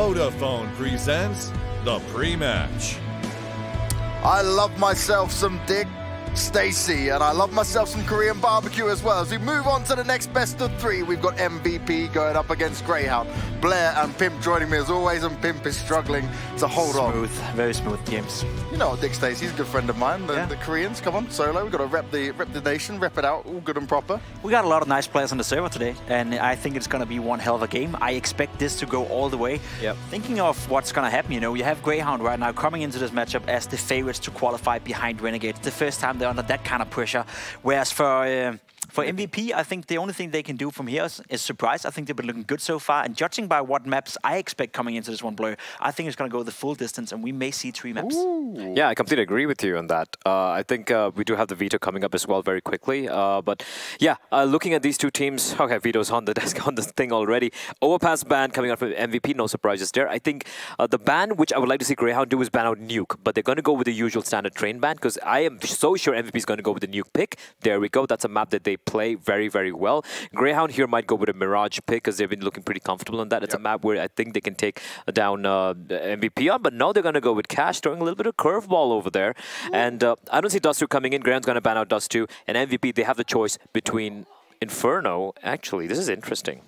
Vodafone presents the pre-match. I love myself some Dick Stacy, and I love myself some Korean barbecue as well. As we move on to the next best of three, we've got MVP going up against Grayhound. Blair and Pimp joining me as always, and Pimp is struggling to hold on. Smooth, very smooth games. You know, Dick Stacy's a good friend of mine. The Koreans, come on, solo. We've got to rep the nation, rep it out, all good and proper. We got a lot of nice players on the server today, and I think it's going to be one hell of a game. I expect this to go all the way. Yep. Thinking of what's going to happen, you know, you have Grayhound right now coming into this matchup as the favorites to qualify behind Renegade. It's the first time they're under that kind of pressure. Whereas for MVP, I think the only thing they can do from here is surprise. I think they've been looking good so far, and judging by what maps I expect coming into this one, Blur, I think it's going to go the full distance, and we may see 3 maps. Ooh. Yeah, I completely agree with you on that. I think we do have the veto coming up as well very quickly. But yeah, looking at these two teams, okay, veto's on the desk on this thing already. Overpass ban coming out from MVP, no surprises there. I think the ban, which I would like to see Grayhound do, is ban out Nuke, but they're going to go with the usual standard train ban, because I am so sure MVP is going to go with the Nuke pick. There we go. That's a map that they play very, very well. Grayhound here might go with a Mirage pick because they've been looking pretty comfortable on that. It's a map where I think they can take down MVP on, but no, they're going to go with Cash, throwing a little bit of curveball over there. And I don't see Dust2 coming in. Grayhound's going to ban out Dust2, and MVP, they have the choice between Inferno. Actually, this is interesting.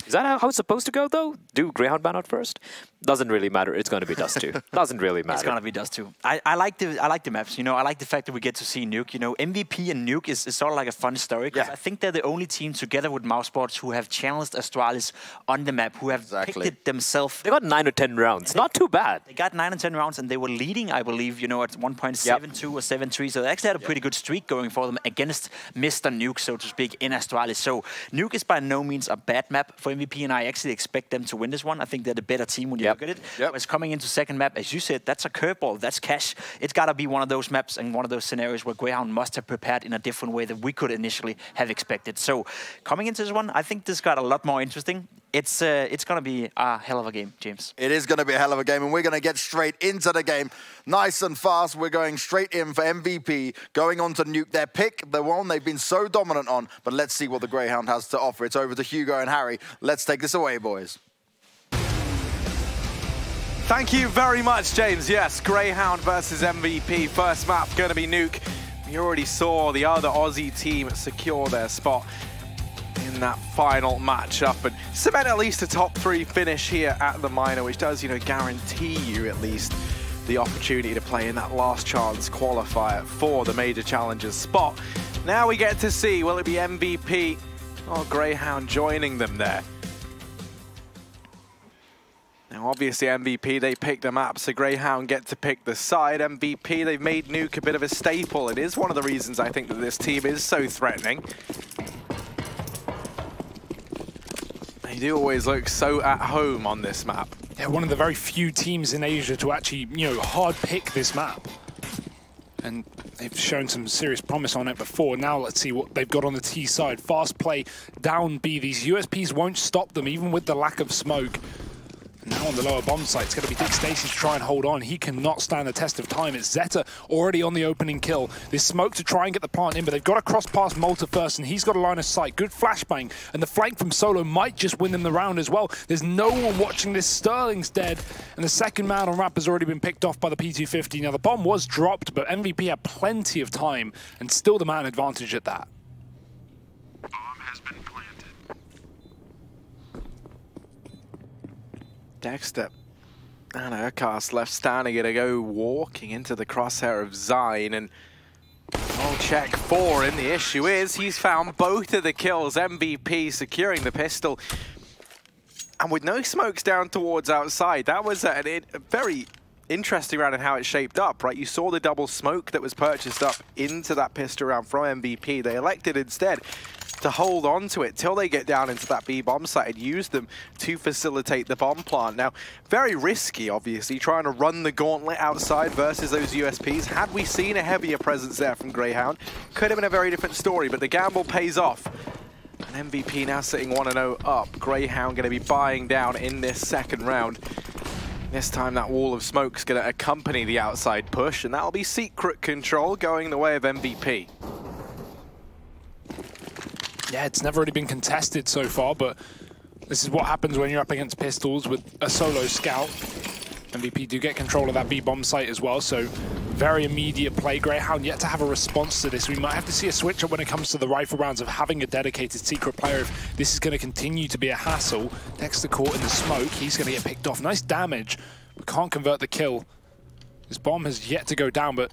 Is that how it's supposed to go, though? Do Grayhound ban out first? Doesn't really matter. It's going to be Dust2. Doesn't really matter. It's going to be Dust2. I like the maps. You know, I like the fact that we get to see Nuke. You know, MVP and Nuke is sort of like a fun story, because I think they're the only team together with Mousesports who have challenged Astralis on the map, who have picked it themselves. They got 9 or 10 rounds. Not too bad. They got 9 or 10 rounds, and they were leading, I believe, you know, at 1.72 or 7.3. So they actually had a pretty good streak going for them against Mr. Nuke, so to speak, in Astralis. So Nuke is by no means a bad map for MVP, and I actually expect them to win this one. I think they're the better team when you look at it. Whereas coming into second map, as you said, that's a curveball, that's Cash. It's got to be one of those maps and one of those scenarios where Grayhound must have prepared in a different way than we could initially have expected. So coming into this one, I think this got a lot more interesting. It's going to be a hell of a game, James. It is going to be a hell of a game, and we're going to get straight into the game. Nice and fast, we're going straight in for MVP, going on to Nuke. Their pick, the one they've been so dominant on, but let's see what the Grayhound has to offer. It's over to Hugo and Harry. Let's take this away, boys. Thank you very much, James. Yes, Grayhound versus MVP. First map going to be Nuke. We already saw the other Aussie team secure their spot in that final matchup and cement at least a top 3 finish here at the minor, which does, you know, guarantee you at least the opportunity to play in that last chance qualifier for the major challengers spot. Now we get to see, will it be MVP or Grayhound joining them there? Now, obviously, MVP, they picked the map, so Grayhound get to pick the side. MVP, they've made Nuke a bit of a staple. It is one of the reasons I think that this team is so threatening. They do always look so at home on this map. They're one of the very few teams in Asia to actually, you know, hard pick this map. And they've shown some serious promise on it before. Now let's see what they've got on the T side. Fast play down B. These USPs won't stop them, even with the lack of smoke. Now on the lower bomb site, it's going to be Dick Stacy to try and hold on. He cannot stand the test of time. It's Zeta already on the opening kill. There's smoke to try and get the plant in, but they've got to cross past Malta first, and he's got a line of sight. Good flashbang, and the flank from Solo might just win them the round as well. There's no one watching this. Sterling's dead, and the second man on ramp has already been picked off by the P250. Now, the bomb was dropped, but MVP had plenty of time, and still the man advantage at that. Bomb has been planted. Dexter and Urkast left standing, gonna go walking into the crosshair of Zine, and oh, check 4 in. The issue is he's found both of the kills. MVP securing the pistol, and with no smokes down towards outside. That was a very interesting round in how it shaped up, right? You saw the double smoke that was purchased up into that pistol round from MVP. They elected instead to hold on to it till they get down into that B bomb site and use them to facilitate the bomb plant. Now, very risky, obviously, trying to run the gauntlet outside versus those USPs. Had we seen a heavier presence there from Grayhound, could have been a very different story, but the gamble pays off. And MVP now sitting 1-0 up. Grayhound going to be buying down in this second round. This time that wall of smoke's going to accompany the outside push, and that'll be secret control going the way of MVP. Yeah, it's never really been contested so far, but This is what happens when you're up against pistols with a solo scout. MVP do get control of that B-bomb site as well, so very immediate play. Grayhound yet to have a response to this. We might have to see a switch up when it comes to the rifle rounds of having a dedicated secret player if this is going to continue to be a hassle. Dexter caught in the smoke. He's going to get picked off. Nice damage, but can't convert the kill. This bomb has yet to go down, but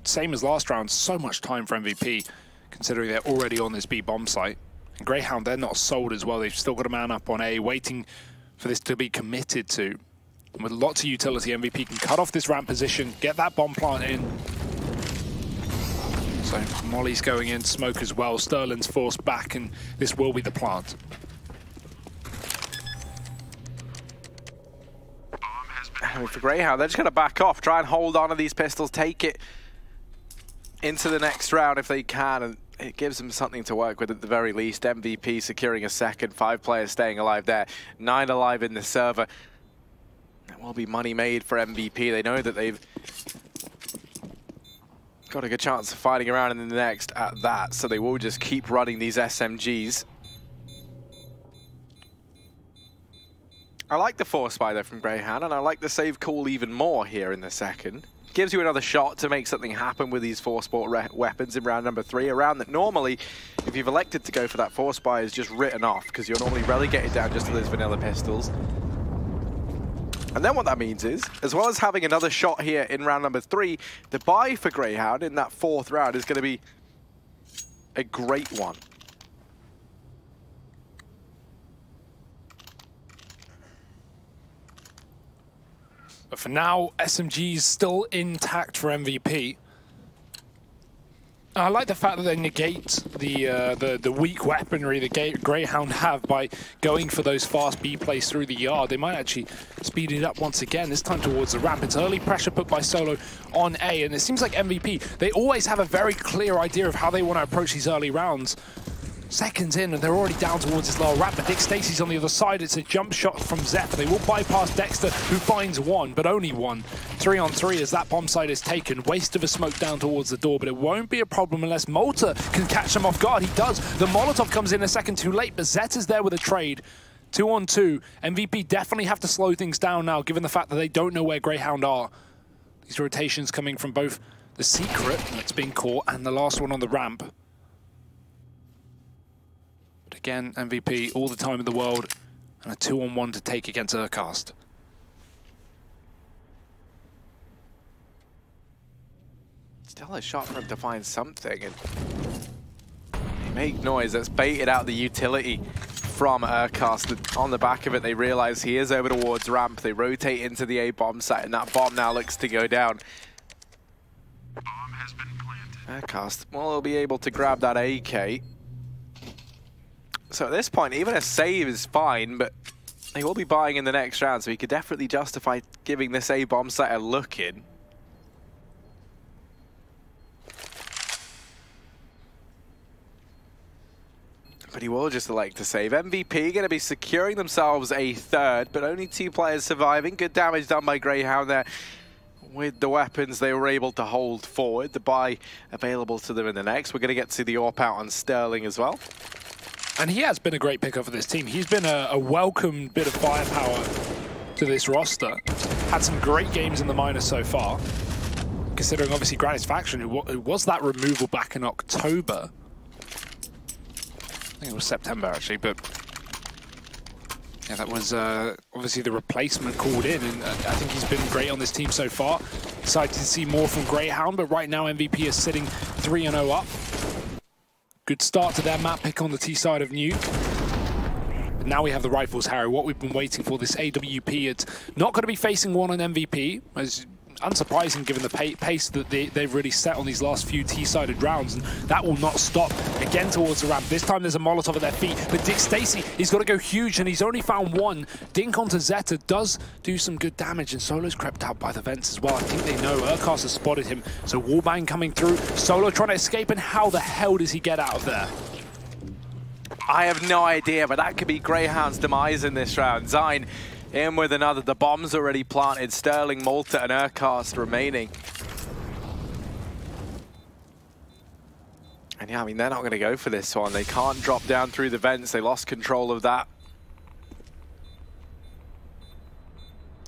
same as last round, so much time for MVP, considering they're already on this B-bomb site. And Grayhound, they're not sold as well. They've still got a man up on A, waiting for this to be committed to. And with lots of utility, MVP can cut off this ramp position, get that bomb plant in. So Molly's going in, smoke as well. Sterling's forced back, and this will be the plant. I mean, for Grayhound, they're just going to back off, try and hold on to these pistols, take it into the next round if they can, and it gives them something to work with at the very least. MVP securing a second, 5 players staying alive there, 9 alive in the server. There will be money made for MVP. They know that they've got a good chance of fighting around in the next at that, so they will just keep running these SMGs. I like the force buy there from Grayhound, and I like the save call even more here in the second. Gives you another shot to make something happen with these force bought weapons in round number 3. A round that normally, if you've elected to go for that force buy, is just written off, because you're normally relegated down just to those vanilla pistols. And then what that means is, as well as having another shot here in round number 3, the buy for Grayhound in that 4th round is going to be a great one. But for now, SMG's still intact for MVP. I like the fact that they negate the weak weaponry that Grayhound have by going for those fast B plays through the yard. They might actually speed it up once again, this time towards the ramp. It's early pressure put by Solo on A, and it seems like MVP, they always have a very clear idea of how they want to approach these early rounds. Seconds in, and they're already down towards this lower ramp, but Dick Stacy's on the other side. It's a jump shot from Zephyr. They will bypass Dexter, who finds one, but only one. 3 on 3 as that bomb site is taken. Waste of a smoke down towards the door, but it won't be a problem unless Malta can catch them off guard. He does. The Molotov comes in a second too late, but Zet is there with a trade. 2 on 2. MVP definitely have to slow things down now, given the fact that they don't know where Grayhound are. These rotations coming from both the secret that's being caught and the last one on the ramp. Again, MVP, all the time in the world, and a 2 on 1 to take against Urcast. Still a shot for him to find something, and they make noise. That's baited out the utility from Urcast. On the back of it, they realize he is over towards ramp. They rotate into the A bomb site, and that bomb now looks to go down. Bomb has been planted. Urcast, well, he'll be able to grab that AK. So at this point, even a save is fine, but they will be buying in the next round, so he could definitely justify giving this A bomb site a look in. But he will just elect to save. MVP going to be securing themselves a 3rd, but only 2 players surviving. Good damage done by Grayhound there. With the weapons they were able to hold forward. The buy available to them in the next. We're going to get to the AWP out on Sterling as well. And he has been a great pickup for this team. He's been a welcome bit of firepower to this roster. Had some great games in the minors so far. Considering obviously Gratisfaction, who was that removal back in October. I think it was September actually, but yeah, that was obviously the replacement called in, and I think he's been great on this team so far. Excited to see more from Grayhound, but right now MVP is sitting 3-0 up. Good start to their map pick on the T side of Nuke. But now we have the rifles, Harry. What we've been waiting for, this AWP. It's not going to be facing one on MVP. It's unsurprising given the pace that they've really set on these last few T-sided rounds, and that will not stop. Again towards the ramp. This time there's a Molotov at their feet, but Dick Stacy, he's got to go huge, and he's only found one. Dink onto Zeta does do some good damage, and Solo's crept out by the vents as well. I think they know Urcast has spotted him, so wallbang coming through. Solo trying to escape, and how the hell does he get out of there? I have no idea, but that could be Grayhound's demise in this round. Zine in with another. The bomb's already planted. Sterling, Malta, and Urcast remaining. And yeah, I mean, they're not going to go for this one. They can't drop down through the vents. They lost control of that.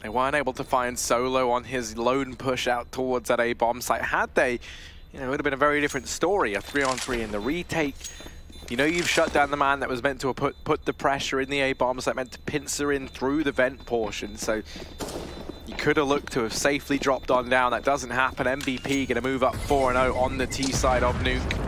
They weren't able to find Solo on his lone push out towards that A bomb site. Had they, you know, it would have been a very different story. A 3-on-3 in the retake. You know, you've shut down the man that was meant to put the pressure in the A bombs, that meant to pincer in through the vent portion. So you could have looked to have safely dropped on down. That doesn't happen. MVP going to move up 4-0 on the T side of Nuke.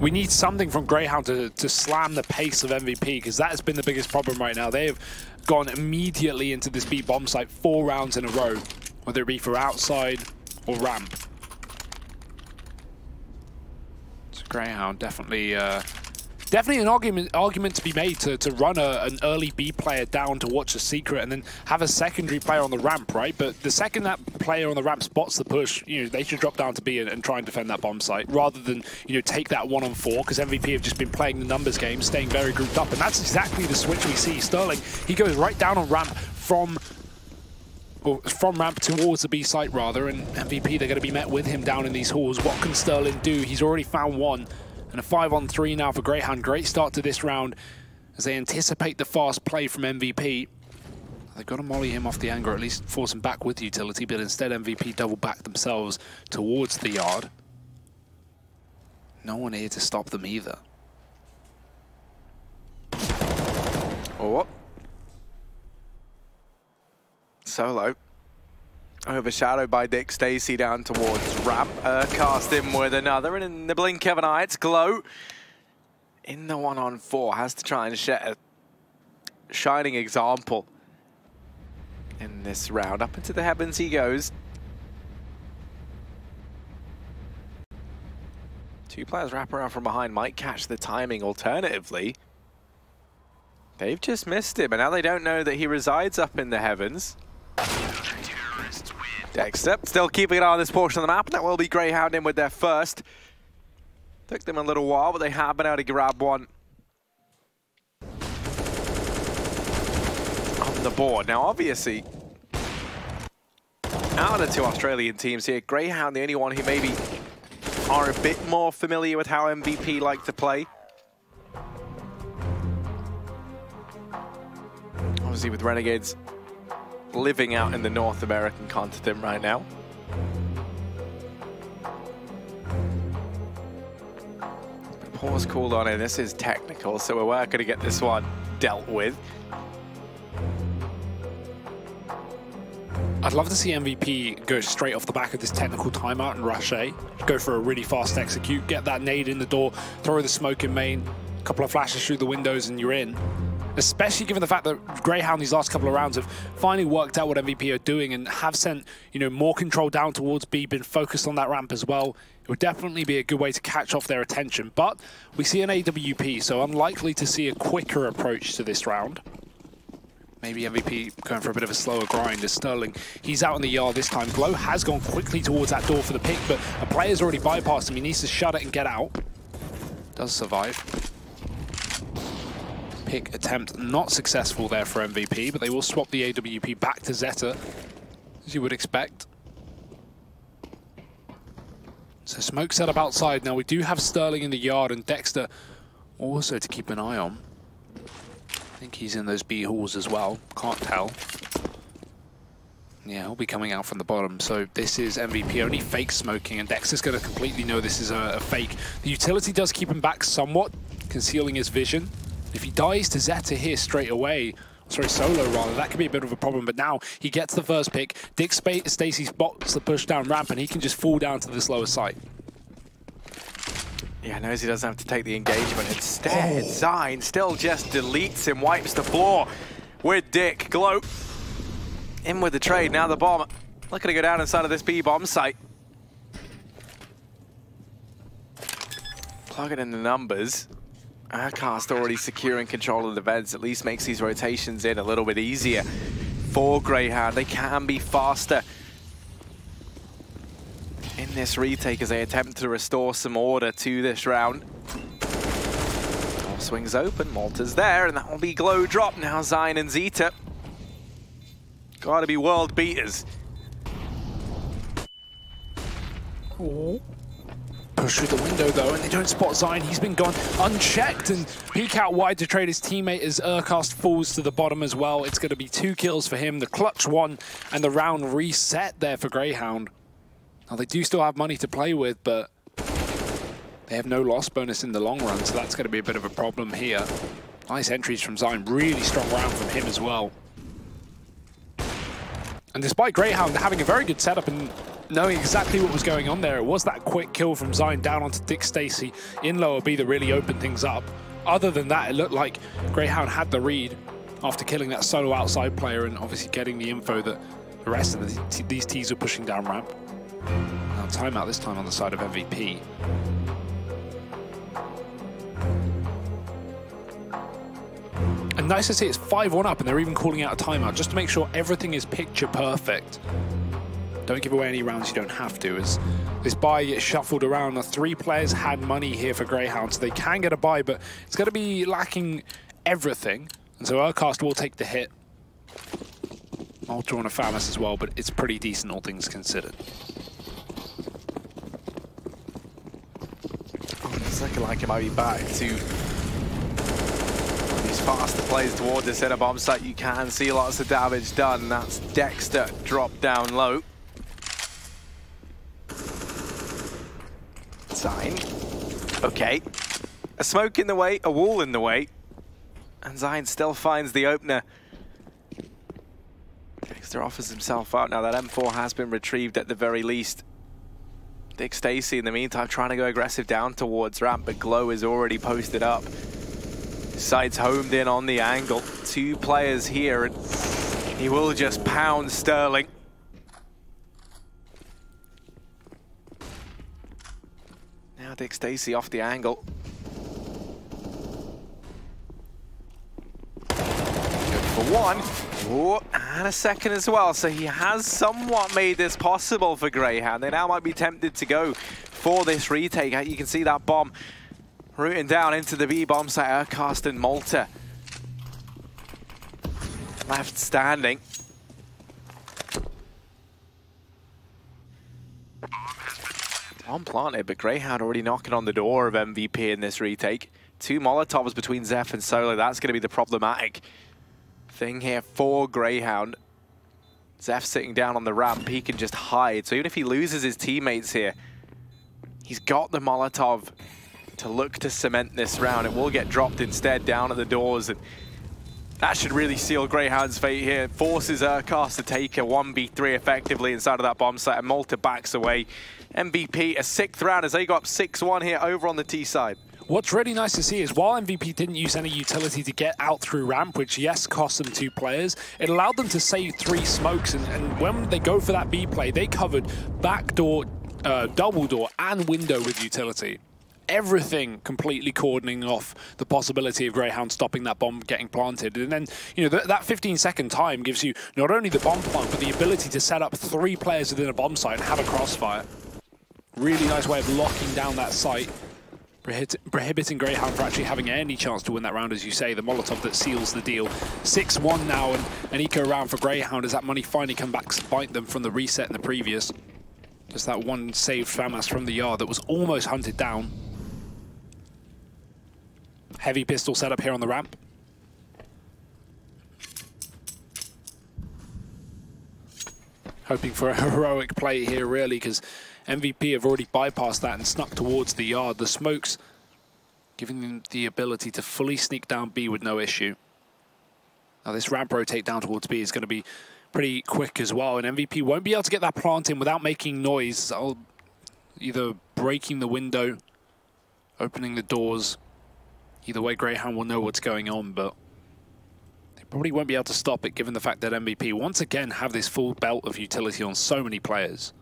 We need something from Grayhound to slam the pace of MVP, because that has been the biggest problem right now. They have gone immediately into this B bomb site 4 rounds in a row, whether it be for outside or ramp. So Grayhound definitely an argument to be made to run an early B player down to watch a secret and then have a secondary player on the ramp, right? But the second that player on the ramp spots the push, you know, they should drop down to B and try and defend that bomb site rather than, you know, take that 1-on-4, because MVP have just been playing the numbers game, staying very grouped up, and that's exactly the switch we see. Sterling, he goes right down on ramp from ramp towards the B site rather, and MVP, they're going to be met with him down in these halls. What can Sterling do? He's already found one. And a 5-on-3 now for Grayhound. Great start to this round as they anticipate the fast play from MVP. They've got to molly him off the angle, or at least force him back with utility, but instead MVP double back themselves towards the yard. No one here to stop them either. Oh. Solo. Overshadowed by Dick Stacy down towards ramp. Cast in with another, and in the blink of an eye, it's Glow. In the 1-on-4, has to try and set a shining example in this round. Up into the heavens he goes. 2 players wrap around from behind, might catch the timing alternatively. They've just missed him, and now they don't know that he resides up in the heavens. Dexter still keeping an eye on this portion of the map, and that will be Grayhound in with their first. Took them a little while, but they have been able to grab one on the board. Now, obviously, out of the 2 Australian teams here, Grayhound the only one who maybe are a bit more familiar with how MVP like to play. Obviously, with Renegades living out in the North American continent right now. Pause called on it. This is technical, so we're going to get this one dealt with. I'd love to see MVP go straight off the back of this technical timeout and rush A. Go for a really fast execute, get that nade in the door, throw the smoke in main, a couple of flashes through the windows and you're in. Especially given the fact that Grayhound these last couple of rounds have finally worked out what MVP are doing and have sent, you know, more control down towards B, been focused on that ramp as well. It would definitely be a good way to catch off their attention. But we see an AWP, so unlikely to see a quicker approach to this round. Maybe MVP going for a bit of a slower grind as Sterling. He's out in the yard this time. Glow has gone quickly towards that door for the pick, but a player's already bypassed him. He needs to shut it and get out. Does survive. Pick attempt not successful there for MVP, but they will swap the AWP back to Zeta, as you would expect. So smoke set up outside. Now we do have Sterling in the yard and Dexter also to keep an eye on. I think he's in those B halls as well, can't tell. Yeah, he'll be coming out from the bottom. So this is MVP only fake smoking, and Dexter's going to completely know this is a fake. The utility does keep him back somewhat, concealing his vision. If he dies to Zeta here straight away, sorry, Solo rather, that could be a bit of a problem, but now he gets the first pick. Dick Stacy spots the push down ramp and he can just fall down to this lower site. Yeah, knows he doesn't have to take the engagement. Instead, Zine still just deletes him, wipes the floor with Dick. Glow in with the trade. Now the bomb looking to go down inside of this B bomb site. Plug it in the numbers. Cast already securing control of the vents, at least makes these rotations in a little bit easier for Grayhound. They can be faster in this retake as they attempt to restore some order to this round. All swings open, Malta's there, and that will be Glow drop. Now Zine and Zeta. Gotta be world beaters. Ooh. push through the window though, and they don't spot Zion. He's been gone unchecked, and peek out wide to trade his teammate as Urcast falls to the bottom as well. It's going to be 2 kills for him, the clutch one, and the round reset there for Grayhound. Now they do still have money to play with, but they have no loss bonus in the long run, so that's going to be a bit of a problem here. Nice entries from Zion, really strong round from him as well. And despite Grayhound having a very good setup and knowing exactly what was going on there, it was that quick kill from Zion down onto Dick Stacy in lower B that really opened things up. Other than that, it looked like Grayhound had the read after killing that solo outside player and obviously getting the info that the rest of these Ts were pushing down ramp. Now timeout this time on the side of MVP. And nice to see it's 5-1 up and they're even calling out a timeout just to make sure everything is picture perfect. Don't give away any rounds you don't have to, as this buy gets shuffled around. The 3 players had money here for Grayhound, so they can get a buy, but it's going to be lacking everything. And so Urcast will take the hit. Ultra on a Famas as well, but it's pretty decent all things considered. Oh, it's looking like it might be back to faster plays towards the center bomb site. You can see lots of damage done. That's Dexter dropped down low. Zine. Okay. A smoke in the way, a wall in the way. And Zine still finds the opener. Dexter offers himself out. Now that M4 has been retrieved at the very least. Dick Stacy in the meantime trying to go aggressive down towards ramp, but Glow is already posted up. Sights homed in on the angle. 2 players here, and he will just pound Sterling. Now Dick Stacy off the angle. Good for 1. Ooh, and a second as well. So he has somewhat made this possible for Grayhound. They now might be tempted to go for this retake. You can see that bomb rooting down into the B bomb site. Urcast and Malta left standing. Bomb planted, but Grayhound already knocking on the door of MVP in this retake. 2 Molotovs between Zeph and Solo. That's going to be the problematic thing here for Grayhound. Zeph sitting down on the ramp. He can just hide. So even if he loses his teammates here, he's got the Molotov to look to cement this round. It will get dropped instead down at the doors, and that should really seal Grayhound's fate here. It forces Urcast to take a 1v3 effectively inside of that bomb site, and Malta backs away. MVP, a 6th round as they go up 6-1 here over on the T side. What's really nice to see is while MVP didn't use any utility to get out through ramp, which yes, cost them 2 players, it allowed them to save 3 smokes, and when they go for that B play, they covered back door, double door, and window with utility. Everything completely cordoning off the possibility of Grayhound stopping that bomb getting planted. And then, you know, that 15-second time gives you not only the bomb plant, but the ability to set up 3 players within a bomb site and have a crossfire. Really nice way of locking down that site, prohibiting Grayhound from actually having any chance to win that round, as you say. The Molotov that seals the deal. 6-1 now, and an eco round for Grayhound as that money finally come back to bite them from the reset in the previous. Just that one saved FAMAS from the yard that was almost hunted down. Heavy pistol setup here on the ramp. Hoping for a heroic play here, really, because MVP have already bypassed that and snuck towards the yard. The smokes giving them the ability to fully sneak down B with no issue. Now this ramp rotate down towards B is going to be pretty quick as well, and MVP won't be able to get that plant in without making noise. Either breaking the window, opening the doors. Either way, Grayhound will know what's going on, but they probably won't be able to stop it, given the fact that MVP once again have this full belt of utility on so many players.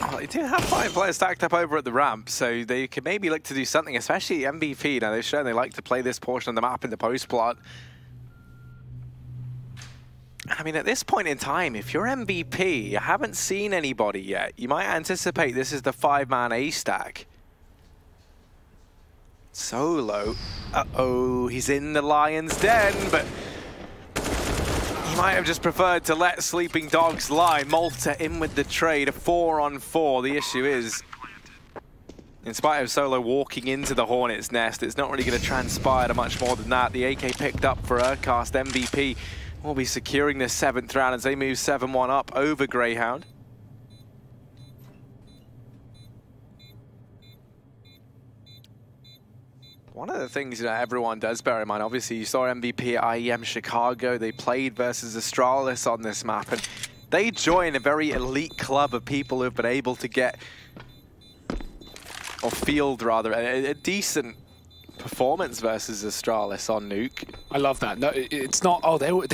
Well, they do have 5 players stacked up over at the ramp, so they could maybe look to do something, especially MVP. Now, they've shown they like to play this portion of the map in the post-plot. I mean, at this point in time, if you're MVP, you haven't seen anybody yet. You might anticipate this is the 5-man A stack. Solo. Uh-oh, he's in the lion's den, but he might have just preferred to let sleeping dogs lie. Malta in with the trade, a 4-on-4. The issue is, in spite of Solo walking into the Hornet's nest, it's not really going to transpire to much more than that. The AK picked up for Urcast. MVP will be securing this 7th round as they move 7-1 up over Grayhound. One of the things everyone does bear in mind, obviously you saw MVP at IEM Chicago. They played versus Astralis on this map, and they join a very elite club of people who've been able to get, or field rather, a decent performance versus Astralis on Nuke. I love that. No, it's not. Oh, they were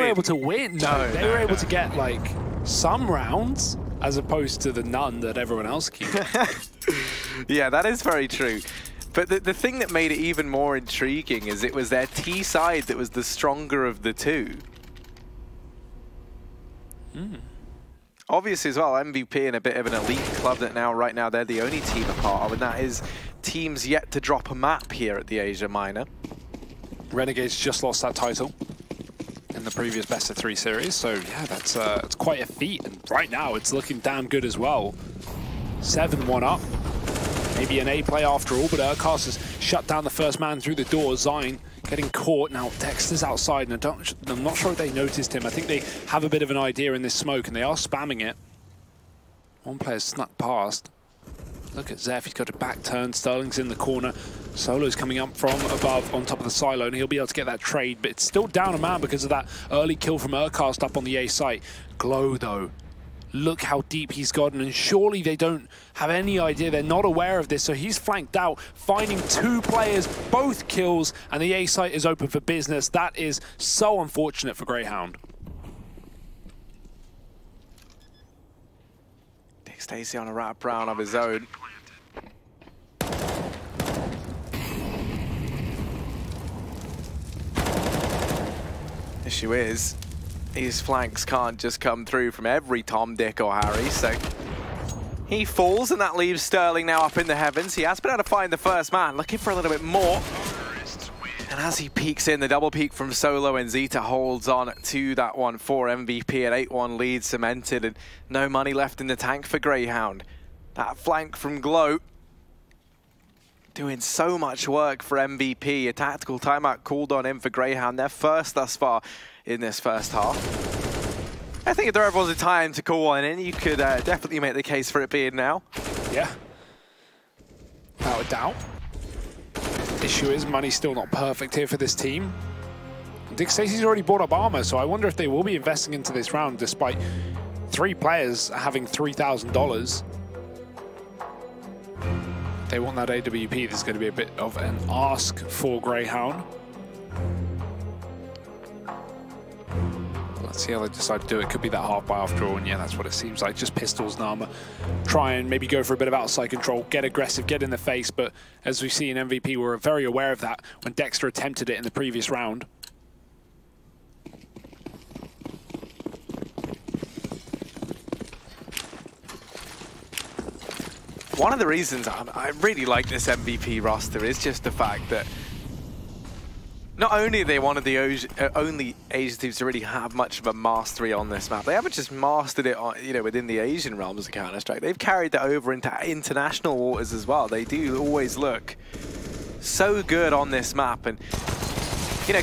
able to win. No, they were able to get like some rounds as opposed to the none that everyone else keeps. Yeah, that is very true. But the thing that made it even more intriguing is it was their T side that was the stronger of the two. Obviously as well, MVP in a bit of an elite club that right now they're the only team a part of, and that is teams yet to drop a map here at the Asia Minor. Renegades just lost that title in the previous best of 3 series, so yeah, that's quite a feat, and right now it's looking damn good as well. 7-1 up. Maybe an A play after all, but Urcast has shut down the first man through the door. Zine getting caught. Now Dexter's outside, and I'm not sure if they noticed him. I think they have a bit of an idea in this smoke, and they are spamming it. One player snuck past. Look at Zeph, he's got a back turn. Sterling's in the corner. Solo's coming up from above on top of the silo, and he'll be able to get that trade, but it's still down a man because of that early kill from Urcast up on the A site. Glow, though. Look how deep he's gotten, and surely they don't have any idea. They're not aware of this, so he's flanked out, finding 2 players, both kills, and the A site is open for business. That is so unfortunate for Grayhound. Dick Stacey on a wrap round of his own. Issue is, these flanks can't just come through from every Tom, Dick or Harry, so he falls, and that leaves Sterling now up in the heavens. He has been able to find the first man, looking for a little bit more. And as he peeks in, the double peek from Solo, and Zeta holds on to that one for MVP. An 8-1 lead cemented, and no money left in the tank for Grayhound. That flank from Glow doing so much work for MVP. A tactical timeout called on him for Grayhound. They're first thus far in this first half. I think if there ever was a time to call one in, you could definitely make the case for it being now. Yeah. Without a doubt. Issue is money's still not perfect here for this team. Dick Stacey's already bought up armor, so I wonder if they will be investing into this round despite 3 players having $3,000. If they want that AWP, there's going to be a bit of an ask for Grayhound. Let's see how they decide to do it. Could be that half buy after all, and yeah, that's what it seems like. Just pistols and armor. Try and maybe go for a bit of outside control, get aggressive, get in the face, but as we see in MVP, we're very aware of that when Dexter attempted it in the previous round. One of the reasons I really like this MVP roster is just the fact that not only are they one of the only Asian teams to really have much of a mastery on this map, they haven't just mastered it on, within the Asian realms of Counter-Strike. They've carried that over into international waters as well. They do always look so good on this map, and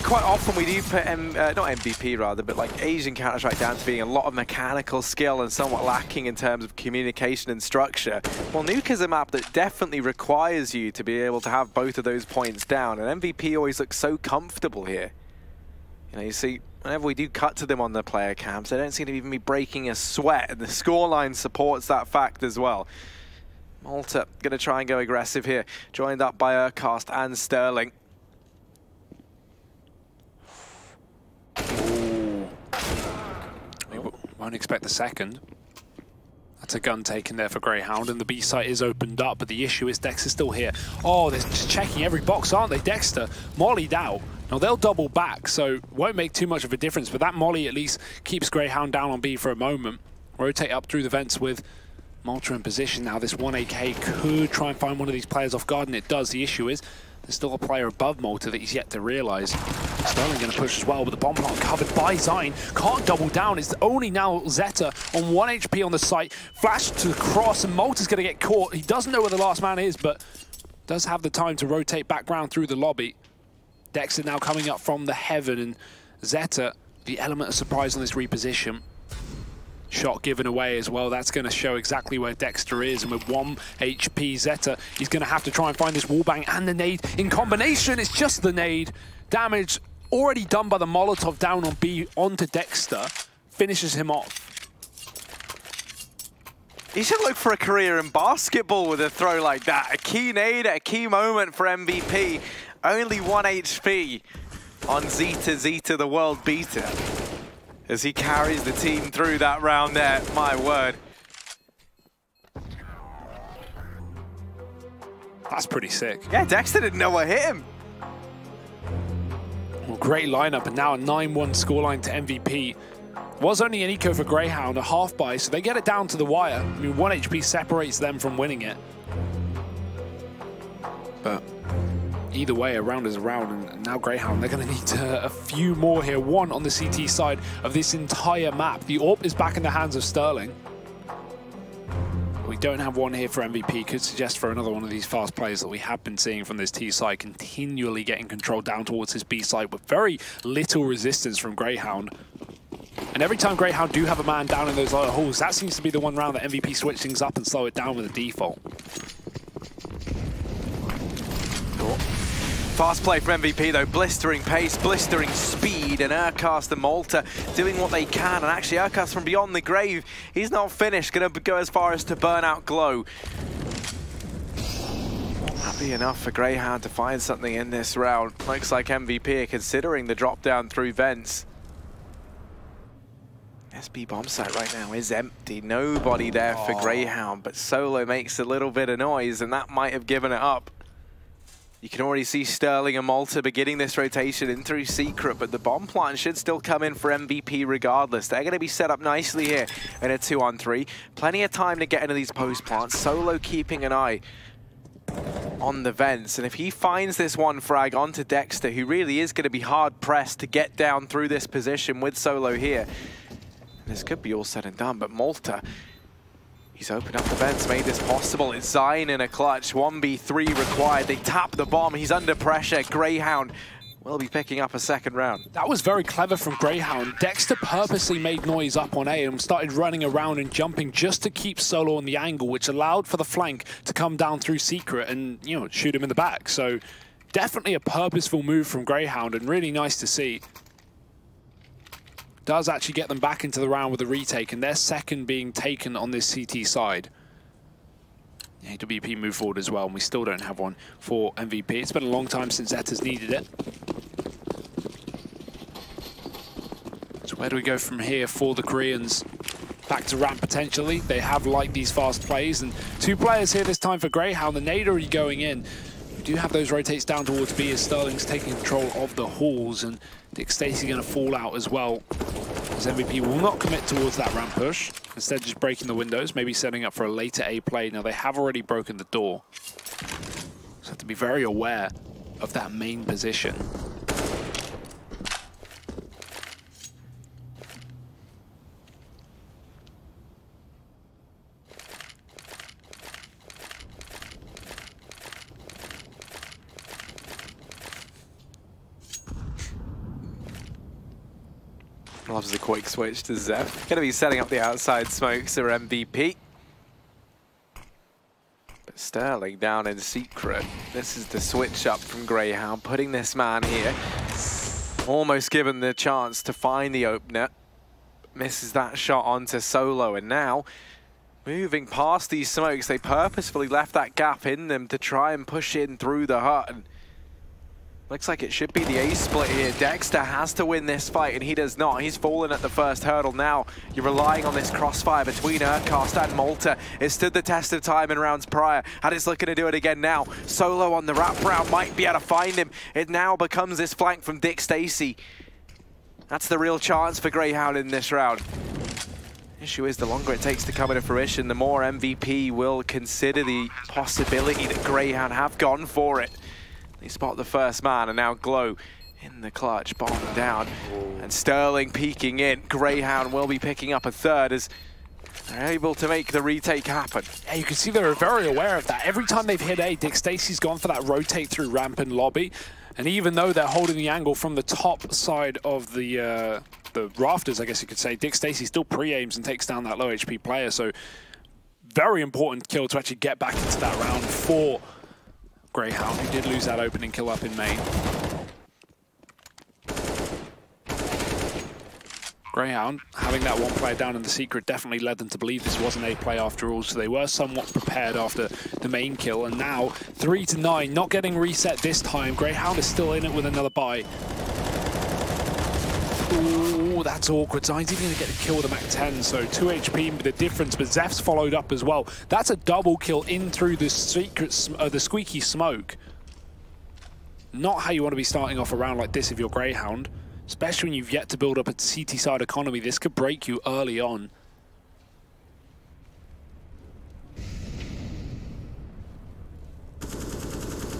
quite often we do put, not MVP rather, but like Asian Counter-Strike down to being a lot of mechanical skill and somewhat lacking in terms of communication and structure. Well, Nuke is a map that definitely requires you to be able to have both of those points down, and MVP always looks so comfortable here. You see, whenever we do cut to them on the player cams, they don't seem to even be breaking a sweat, and the scoreline supports that fact as well. Malta going to try and go aggressive here, joined up by Urcast and Sterling. Won't expect the second. That's a gun taken there for Grayhound, and the B site is opened up, but the issue is Dexter's still here. Oh, they're just checking every box, aren't they? Dexter mollied out. Now they'll double back, so won't make too much of a difference, but that molly at least keeps Grayhound down on B for a moment. Rotate up through the vents with Malta in position now. This 1AK could try and find one of these players off guard, and it does. The issue is there's still a player above Malta that he's yet to realize. Sterling going to push as well, but the bomb plant covered by Zine. Can't double down. It's only now Zeta on 1 HP on the site. Flash to the cross, and Malta's going to get caught. He doesn't know where the last man is, but does have the time to rotate back round through the lobby. Dexter now coming up from the heaven, and Zeta, the element of surprise on this reposition. Shot given away as well. That's going to show exactly where Dexter is. And with 1 HP, Zeta, he's going to have to try and find this wallbang and the nade in combination. It's just the nade. Damage already done by the Molotov down on B onto Dexter. Finishes him off. He should look for a career in basketball with a throw like that. A key nade at a key moment for MVP. Only 1 HP on Zeta, the world beater, as he carries the team through that round there. My word. That's pretty sick. Yeah, Dexter didn't know what hit him. Well, great lineup, and now a 9-1 scoreline to MVP. Was only an eco for Grayhound, a half buy, so they get it down to the wire. I mean, 1 HP separates them from winning it. But either way, a round is a round, and now Grayhound, they're going to need a few more here. 1 on the CT side of this entire map. The AWP is back in the hands of Sterling. We don't have one here for MVP. Could suggest for another one of these fast players that we have been seeing from this T side, continually getting control down towards his B side with very little resistance from Grayhound. And every time Grayhound do have a man down in those lower halls, that seems to be the one round that MVP switch things up and slow it down with a default. Fast play from MVP though, blistering pace, blistering speed, and Urcast and Malta doing what they can. And actually Urcast from beyond the grave, he's not finished, gonna go as far as to burn out Glow. Happy enough for Grayhound to find something in this round. Looks like MVP are considering the drop down through vents. SB bomb site right now is empty, nobody there for Grayhound, but Solo makes a little bit of noise, and that might have given it up. You can already see Sterling and Malta beginning this rotation in through Secret, but the bomb plant should still come in for MVP regardless. They're going to be set up nicely here in a 2-on-3. Plenty of time to get into these post plants. Solo keeping an eye on the vents, and if he finds this one frag onto Dexter, who really is going to be hard pressed to get down through this position with Solo here, this could be all said and done, but Malta, he's opened up the vents, made this possible. It's Zine in a clutch, 1v3 required. They tap the bomb, he's under pressure. Grayhound will be picking up a second round. That was very clever from Grayhound. Dexter purposely made noise up on A and started running around and jumping just to keep Solo on the angle, which allowed for the flank to come down through Secret and, you know, shoot him in the back. So definitely a purposeful move from Grayhound, and really nice to see. Does actually get them back into the round with a retake, and their second being taken on this CT side. AWP move forward as well, and we still don't have one for MVP. It's been a long time since Zeta's needed it. So where do we go from here for the Koreans? Back to ramp potentially. They have liked these fast plays, and 2 players here this time for Grayhound. The nade already going in. We do have those rotates down towards B as Sterling's taking control of the halls, and Dick Stacey going to fall out as well, as MVP will not commit towards that ramp push. Instead, just breaking the windows, maybe setting up for a later A play. Now, they have already broken the door, so have to be very aware of that main position. Loves the quick switch to Zeph. Going to be setting up the outside smokes for MVP. But Sterling down in Secret. This is the switch up from Grayhound, putting this man here. Almost given the chance to find the opener. Misses that shot onto Solo, and now moving past these smokes, they purposefully left that gap in them to try and push in through the hut. And looks like it should be the A split here. Dexter has to win this fight, and he does not. He's fallen at the first hurdle now. You're relying on this crossfire between Urcast and Malta. It stood the test of time in rounds prior, and it's looking to do it again now. Solo on the wraparound might be able to find him. It now becomes this flank from Dick Stacey. That's the real chance for Grayhound in this round. Issue is, the longer it takes to come into fruition, the more MVP will consider the possibility that Grayhound have gone for it. They spot the first man, and now Glow in the clutch, bomb down, and Sterling peeking in. Grayhound will be picking up a third as they're able to make the retake happen. Yeah, you can see they're very aware of that. Every time they've hit A, Dick Stacy's gone for that rotate through ramp and lobby, and even though they're holding the angle from the top side of the rafters, I guess you could say, Dick Stacy still pre-aims and takes down that low HP player, so very important kill to actually get back into that round for Grayhound, who did lose that opening kill up in main. Grayhound, having that one player down in the secret definitely led them to believe this was an A play after all, so they were somewhat prepared after the main kill, and now 3-9, not getting reset this time. Grayhound is still in it with another buy. Ooh, that's awkward. Zine's even going to get the kill with a Mac 10, so 2 HP with the difference, but Zeph's followed up as well. That's a double kill in through the secret, the squeaky smoke. Not how you want to be starting off a round like this if you're Grayhound, especially when you've yet to build up a CT side economy. This could break you early on.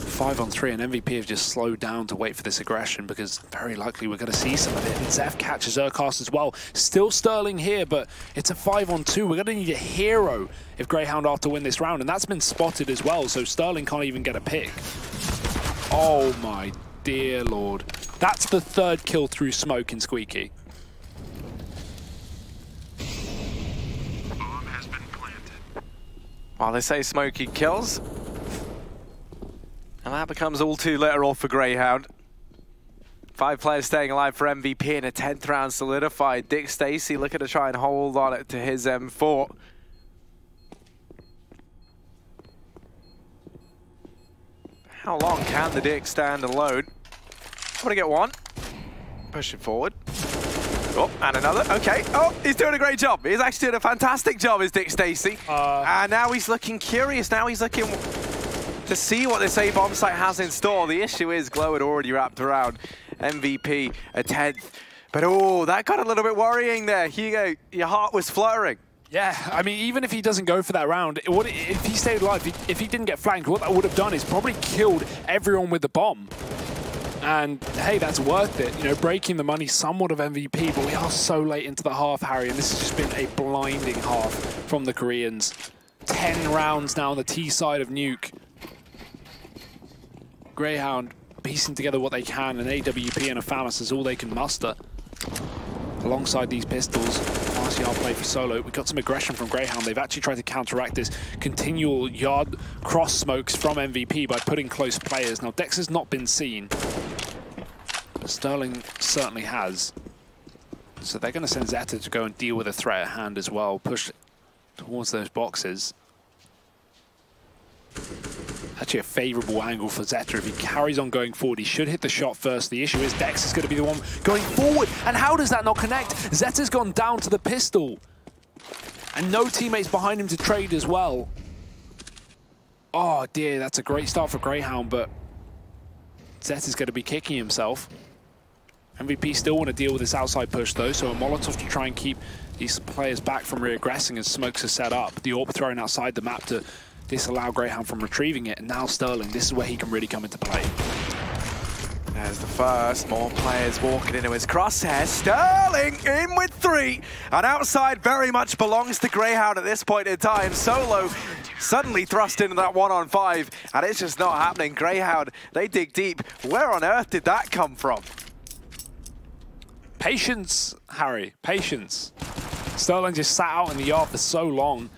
Five on 3, and MVP have just slowed down to wait for this aggression because very likely we're going to see some of it. And Zeph catches Urcast as well. Still Sterling here, but it's a 5 on 2. We're going to need a hero if Grayhound are to win this round, and that's been spotted as well, so Sterling can't even get a pick. Oh my dear lord. That's the third kill through smoke in Squeaky. Bomb has been planted. While they say Smokey kills, and that becomes all too literal for Grayhound. 5 players staying alive for MVP in a 10th round solidified. Dick Stacy looking to try and hold on it to his M4. How long can the Dick stand alone? I'm gonna get one. Push it forward. Oh, and another. Okay. Oh, he's doing a great job. He's actually doing a fantastic job, is Dick Stacy. And now he's looking curious. Now he's looking to see what this A bomb site has in store. The issue is Glow had already wrapped around MVP a 10th. But oh, that got a little bit worrying there. Hugo, your heart was fluttering. Yeah, I mean, even if he doesn't go for that round, if he stayed alive, if he didn't get flanked, what that would have done is probably killed everyone with the bomb. And hey, that's worth it. You know, breaking the money somewhat of MVP, but we are so late into the half, Harry, and this has just been a blinding half from the Koreans. 10 rounds now on the T side of Nuke. Grayhound piecing together what they can, and AWP and a FAMAS is all they can muster. Alongside these pistols, RCR play for solo. We got some aggression from Grayhound. They've actually tried to counteract this continual yard cross smokes from MVP by putting close players. Now, Dex has not been seen. Sterling certainly has. So they're going to send Zeta to go and deal with a threat at hand as well. Push towards those boxes. Actually a favourable angle for Zeta. If he carries on going forward, he should hit the shot first. The issue is Dex is going to be the one going forward. And how does that not connect? Zeta's gone down to the pistol. And no teammates behind him to trade as well. Oh dear, that's a great start for Grayhound, but Zeta's going to be kicking himself. MVP still want to deal with this outside push though, so a Molotov to try and keep these players back from reaggressing as smokes are set up. The AWP thrown outside the map to disallow Grayhound from retrieving it, and now Sterling, this is where he can really come into play. There's the first, more players walking into his crosshair. Sterling in with 3, and outside very much belongs to Grayhound at this point in time. Solo suddenly thrust into that 1-on-5, and it's just not happening. Grayhound, they dig deep. Where on earth did that come from? Patience, Harry, patience. Sterling just sat out in the yard for so long.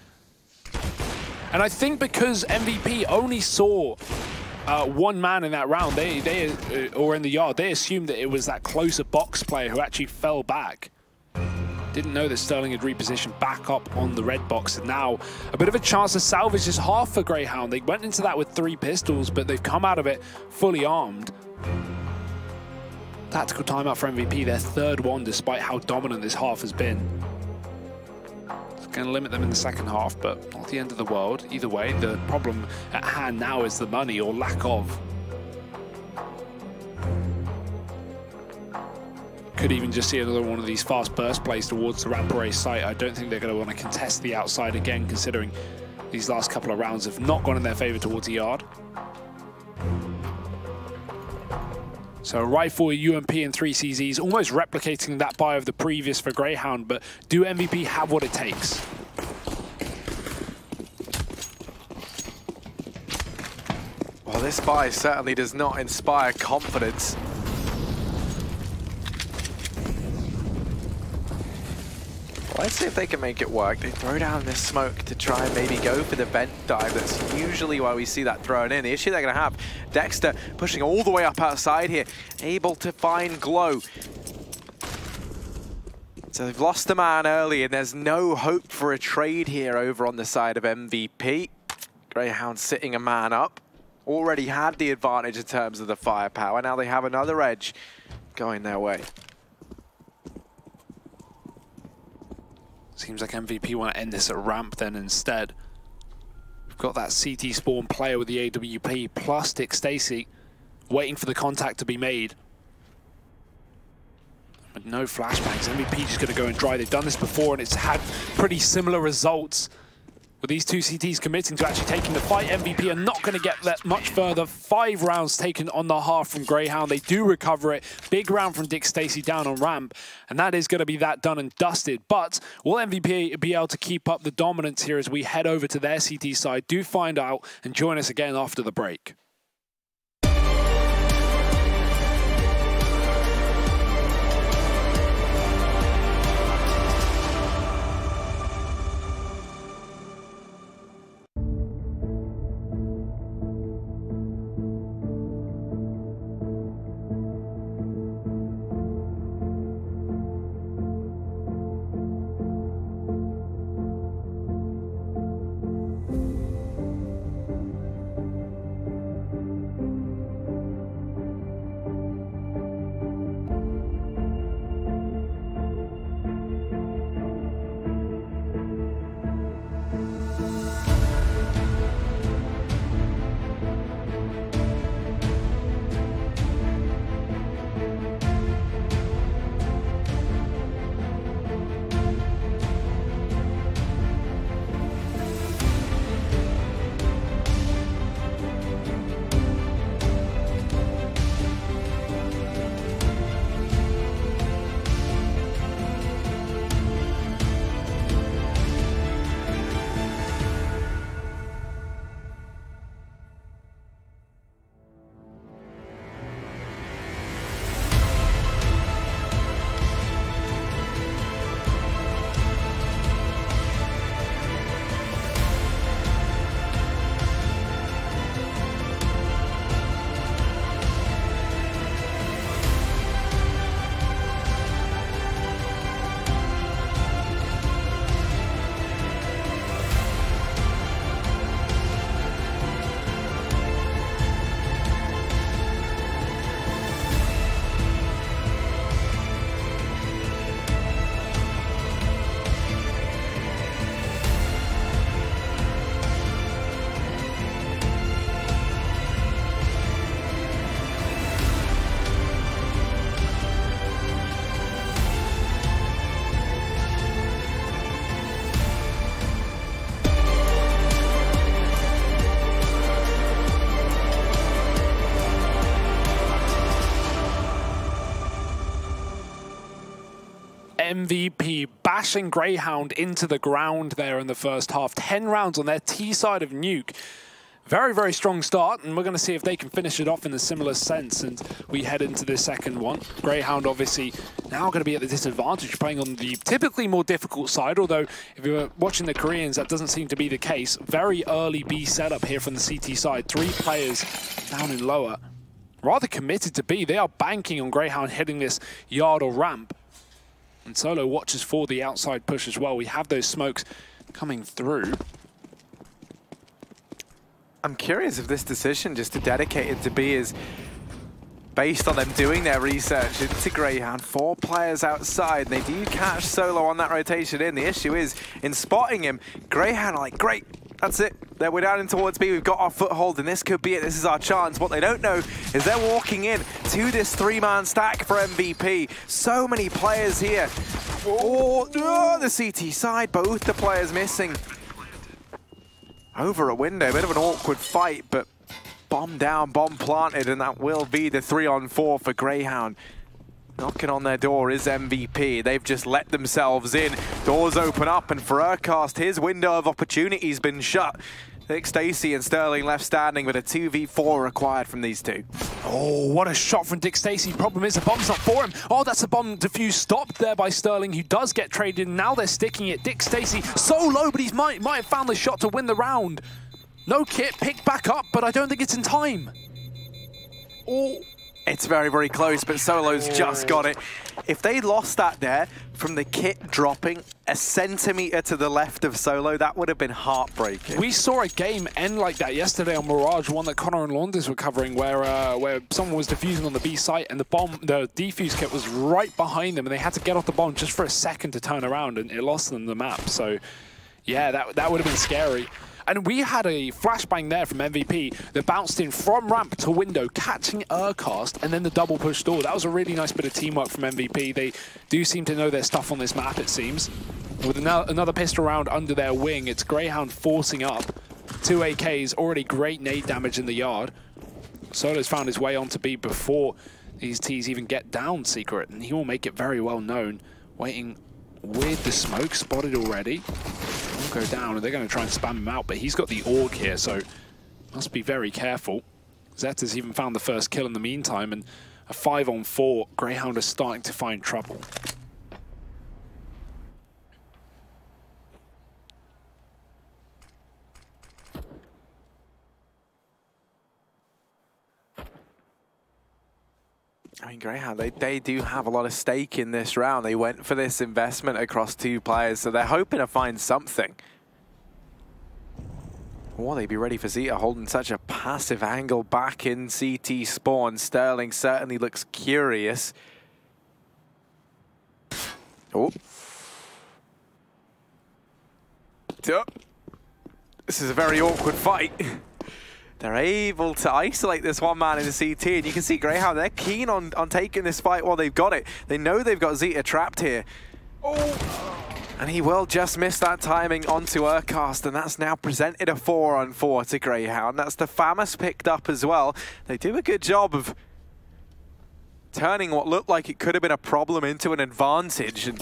And I think because MVP only saw one man in that round, or in the yard, they assumed that it was that closer box player who actually fell back. Didn't know that Sterling had repositioned back up on the red box, and now a bit of a chance to salvage this half for Grayhound. They went into that with 3 pistols, but they've come out of it fully armed. Tactical timeout for MVP, their 3rd one, despite how dominant this half has been. It's going to limit them in the second half, but not the end of the world. Either way, the problem at hand now is the money, or lack of. Could even just see another one of these fast burst plays towards the ramp race site. I don't think they're going to want to contest the outside again, considering these last couple of rounds have not gone in their favor towards the yard. So Ro4, UMP, and 3CZs almost replicating that buy of the previous for Grayhound, but do MVP have what it takes? Well, this buy certainly does not inspire confidence. Let's see if they can make it work. They throw down this smoke to try and maybe go for the vent dive. That's usually why we see that thrown in. The issue they're going to have, Dexter pushing all the way up outside here, able to find Glow. So they've lost a man early, and there's no hope for a trade here over on the side of MVP. Grayhound sitting a man up. Already had the advantage in terms of the firepower. Now they have another edge going their way. Seems like MVP want to end this at ramp then instead. We've got that CT spawn player with the AWP plus Dick Stacy waiting for the contact to be made. But no flashbangs. MVP just going to go and dry. They've done this before and it's had pretty similar results. With these two CTs committing to actually taking the fight, MVP are not going to get that much further. 5 rounds taken on the half from Grayhound. They do recover it. Big round from Dick Stacy down on ramp. And that is going to be that done and dusted. But will MVP be able to keep up the dominance here as we head over to their CT side? Do find out and join us again after the break. MVP bashing Grayhound into the ground there in the first half. 10 rounds on their T side of Nuke. Very, very strong start, and we're going to see if they can finish it off in a similar sense. And we head into the second one. Grayhound obviously now going to be at the disadvantage, playing on the typically more difficult side, although if you're watching the Koreans, that doesn't seem to be the case. Very early B setup here from the CT side. 3 players down in lower. Rather committed to B. They are banking on Grayhound hitting this yard or ramp. And Solo watches for the outside push as well. We have those smokes coming through. I'm curious if this decision just to dedicate it to B is based on them doing their research into Grayhound. 4 players outside, and they do catch Solo on that rotation in. The issue is, in spotting him, Grayhound are like, great, That's it. We're down in towards B. We've got our foothold, and this could be it. This is our chance. What they don't know is they're walking in to this 3-man stack for MVP. So many players here. Oh, the CT side. Both the players missing. Over a window. A bit of an awkward fight, but bomb down, bomb planted, and that will be the 3-on-4 for Grayhound. Knocking on their door is MVP. They've just let themselves in. Doors open up, and for Urcast, his window of opportunity's been shut. Dick Stacey and Sterling left standing, with a 2v4 required from these two. Oh, what a shot from Dick Stacey. Problem is the bomb's not for him. Oh, that's a bomb defuse stopped there by Sterling, who does get traded. Now they're sticking it. Dick Stacey so low, but he might have found the shot to win the round. No kit, picked back up, but I don't think it's in time. Oh. It's very, very close, but Solo's just got it. If they lost that there from the kit dropping a centimeter to the left of Solo, that would have been heartbreaking. We saw a game end like that yesterday on Mirage, one that Connor and Launders were covering, where someone was defusing on the B site and the defuse kit was right behind them, and they had to get off the bomb just for a second to turn around, and it lost them the map. So, yeah, that would have been scary. And we had a flashbang there from MVP that bounced in from ramp to window, catching Urcast, and then the double push door. That was a really nice bit of teamwork from MVP. They do seem to know their stuff on this map, it seems. With another pistol round under their wing, it's Grayhound forcing up. 2 AKs, already great nade damage in the yard. Solo's found his way onto B before these Ts even get down Secret, and he will make it very well known. Waiting with the smoke, spotted already. Will go down, and they're going to try and spam him out, but he's got the AUG here, so must be very careful. Zeta's even found the first kill in the meantime, and a 5-on-4, Grayhound is starting to find trouble. I mean, Grayhound, they do have a lot of stake in this round. They went for this investment across 2 players, so they're hoping to find something. Will they be ready for Zeta holding such a passive angle back in CT spawn? Sterling certainly looks curious. Oh. This is a very awkward fight. They're able to isolate this one man in the CT, and you can see Grayhound, they're keen on taking this fight while they've got it. They know they've got Zeta trapped here. Oh. And he will just miss that timing onto Urcast, and that's now presented a 4-on-4 to Grayhound. That's the FAMAS picked up as well. They do a good job of turning what looked like it could have been a problem into an advantage. And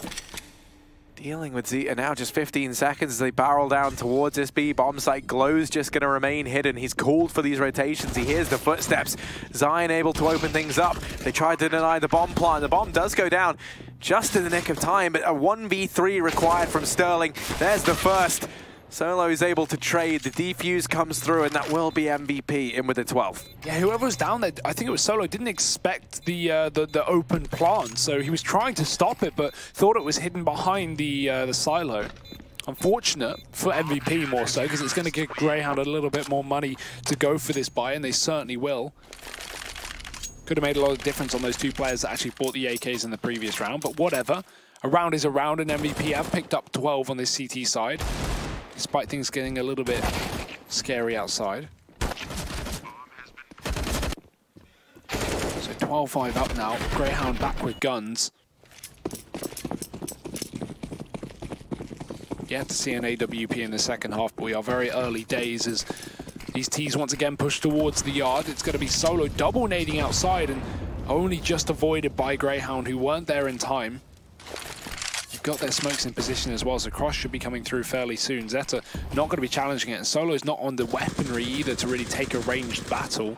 dealing with Zeta now, just 15 seconds as they barrel down towards this B bomb site. Glow's just going to remain hidden. He's called for these rotations. He hears the footsteps. Zion able to open things up. They tried to deny the bomb plant. The bomb does go down just in the nick of time, but a 1v3 required from Sterling. There's the first. Solo is able to trade. The defuse comes through, and that will be MVP in with the 12th. Yeah, whoever was down there, I think it was Solo, didn't expect the open plant, so he was trying to stop it, but thought it was hidden behind the silo. Unfortunate for MVP more so, because it's going to give Grayhound a little bit more money to go for this buy, and they certainly will. Could have made a lot of difference on those 2 players that actually bought the AKs in the previous round, but whatever. A round is a round, and MVP have picked up 12 on this CT side, despite things getting a little bit scary outside. So 12-5 up now. Grayhound back with guns. Yet to see an AWP in the second half, but we are very early days as these Ts once again push towards the yard. It's going to be Solo double nading outside, and only just avoided by Grayhound, who weren't there in time. Got their smokes in position as well, so Cross should be coming through fairly soon. Zeta not going to be challenging it, and Solo is not on the weaponry either to really take a ranged battle.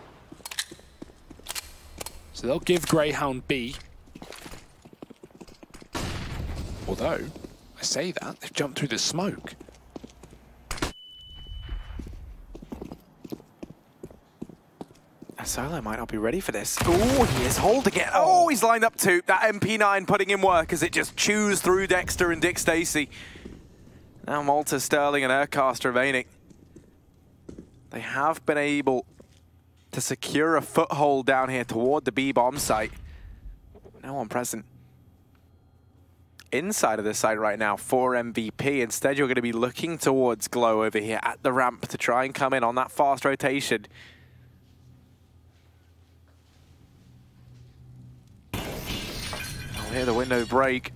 So they'll give Grayhound B. Although, I say that, they've jumped through the smoke. Solo might not be ready for this. Oh, he is holding it. Oh, he's lined up 2. That MP9 putting in work as it just chews through Dexter and Dick Stacey. Now Malta, Sterling, and Urcast remaining. They have been able to secure a foothold down here toward the B bomb site. No one present. inside of the site right now for MVP. Instead, you're going to be looking towards Glow over here at the ramp to try and come in on that fast rotation. Hear the window break.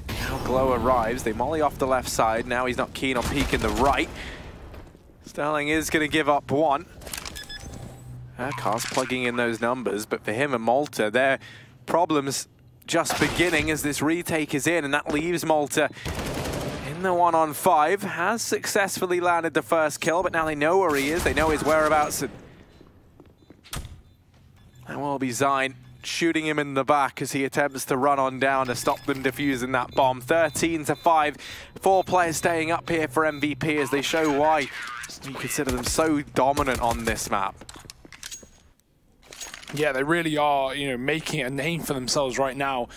Now Glow arrives. They molly off the left side. Now he's not keen on peeking the right. Sterling is going to give up one. Urkar's plugging in those numbers, but for him and Malta, their problems just beginning as this retake is in, and that leaves Malta in the 1-on-5. Has successfully landed the first kill, but now they know where he is. They know his whereabouts. And that will be Zine shooting him in the back as he attempts to run on down to stop them defusing that bomb. 13-5. 4 players staying up here for MVP as they show why you consider them so dominant on this map. Yeah, they really are, you know, making a name for themselves right now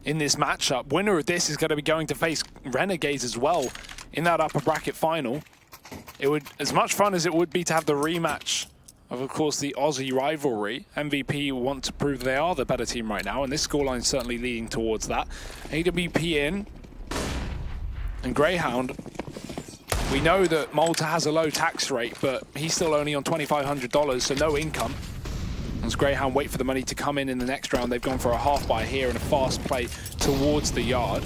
in this matchup. Winner of this is going to be going to face Renegades as well in that upper bracket final. It would, as much fun as it would be to have the rematch of course, the Aussie rivalry. MVP want to prove they are the better team right now, and this scoreline certainly leading towards that. AWP in, and Grayhound. We know that Malta has a low tax rate, but he's still only on $2,500, so no income. As Grayhound wait for the money to come in the next round, they've gone for a half buy here and a fast play towards the yard.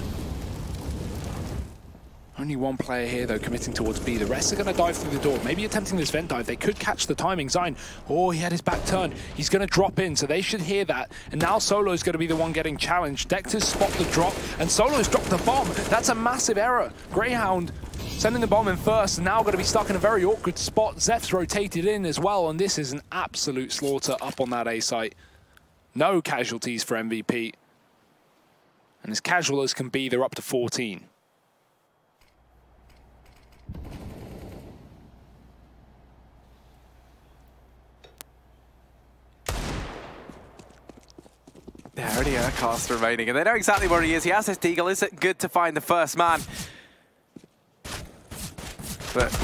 Only one player here, though, committing towards B. The rest are going to dive through the door, maybe attempting this vent dive. They could catch the timing. Zine, oh, he had his back turned. He's going to drop in, so they should hear that. And now Solo's going to be the one getting challenged. Dectors spot the drop, and Solo's dropped the bomb. That's a massive error. Grayhound sending the bomb in first, and now going to be stuck in a very awkward spot. Zeph's rotated in as well, and this is an absolute slaughter up on that A site. No casualties for MVP. And as casual as can be, they're up to 14. There already Urkar's remaining, and they know exactly where he is. He has his deagle. Is it good to find the first man? But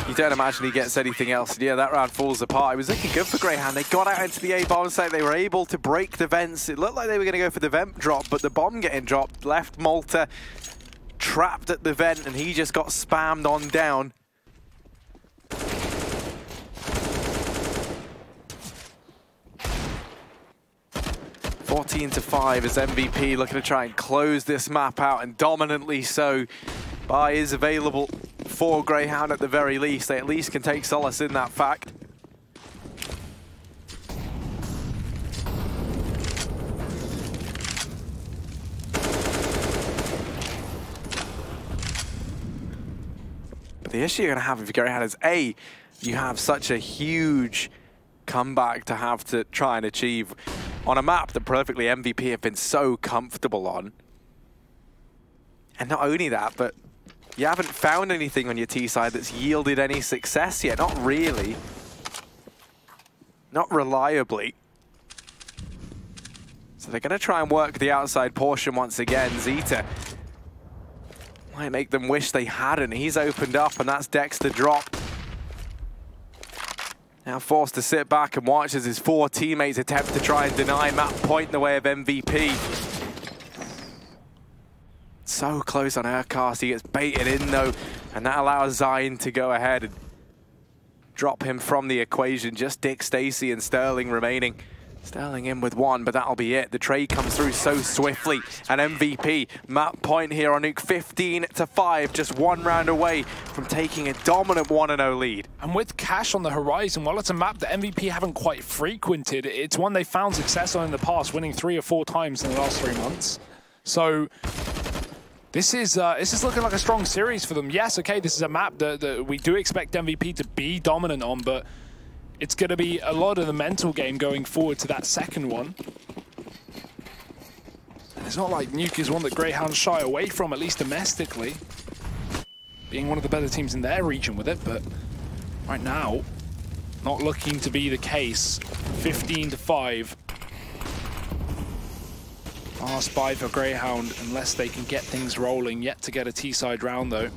you don't imagine he gets anything else. And yeah, that round falls apart. It was looking good for Grayhound. They got out into the A-bomb site. They were able to break the vents. It looked like they were going to go for the vent drop, but the bomb getting dropped left Malta trapped at the vent, and he just got spammed on down. (14-5) as MVP looking to try and close this map out, and dominantly so. Buy is available for Grayhound at the very least. They at least can take solace in that fact. But the issue you're going to have with Grayhound is, A, you have such a huge comeback to have to try and achieve on a map that perfectly MVP have been so comfortable on. And not only that, but you haven't found anything on your T side that's yielded any success yet. Not really. Not reliably. So they're going to try and work the outside portion once again. Zeta might make them wish they hadn't. He's opened up, and that's Dex to drop. Now forced to sit back and watch as his 4 teammates attempt to try and deny map point in the way of MVP. So close on Urkar, he gets baited in though, and that allows Zine to go ahead and drop him from the equation. Just Dick, Stacy, and Sterling remaining. Sterling in with 1, but that'll be it. The trade comes through so swiftly, and MVP map point here on Nuke, 15-5, just 1 round away from taking a dominant 1-0 lead. And with Cash on the horizon, while it's a map that MVP haven't quite frequented, it's one they found success on in the past, winning 3 or 4 times in the last 3 months. So this is looking like a strong series for them. Yes, okay, this is a map that we do expect MVP to be dominant on, but it's going to be a lot of the mental game going forward to that second one. And it's not like Nuke is one that Greyhound shy away from, at least domestically, being one of the better teams in their region with it, but right now, not looking to be the case. 15-5. Last buy for Greyhound, unless they can get things rolling. Yet to get a T-side round, though.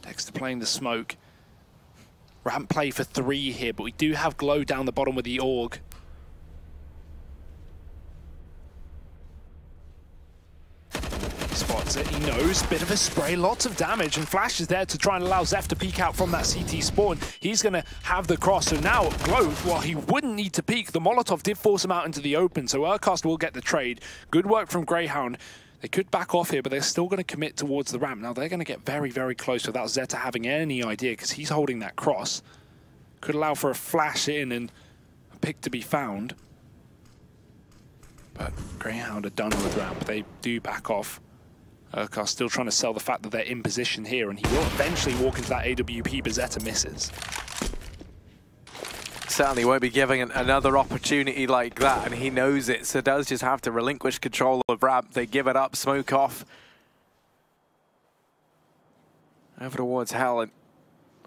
Dexter playing the smoke. Ramp play for 3 here, but we do have Glow down the bottom with the AUG. spots it. He knows, bit of a spray, lots of damage, and Flash is there to try and allow Zeph to peek out from that CT spawn. He's going to have the cross, so now Globe, while he wouldn't need to peek, the Molotov did force him out into the open, so Urcast will get the trade. Good work from Grayhound. They could back off here, but they're still going to commit towards the ramp. Now they're going to get very, very close without Zeta having any idea, because he's holding that cross. Could allow for a flash in and a pick to be found. But Grayhound are done with ramp. They do back off. Urcast still trying to sell the fact that they're in position here, and he will eventually walk into that AWP, but Zeta misses. Certainly won't be giving another opportunity like that, and he knows it, so does just have to relinquish control of ramp. They give it up, smoke off. Over towards Hell, and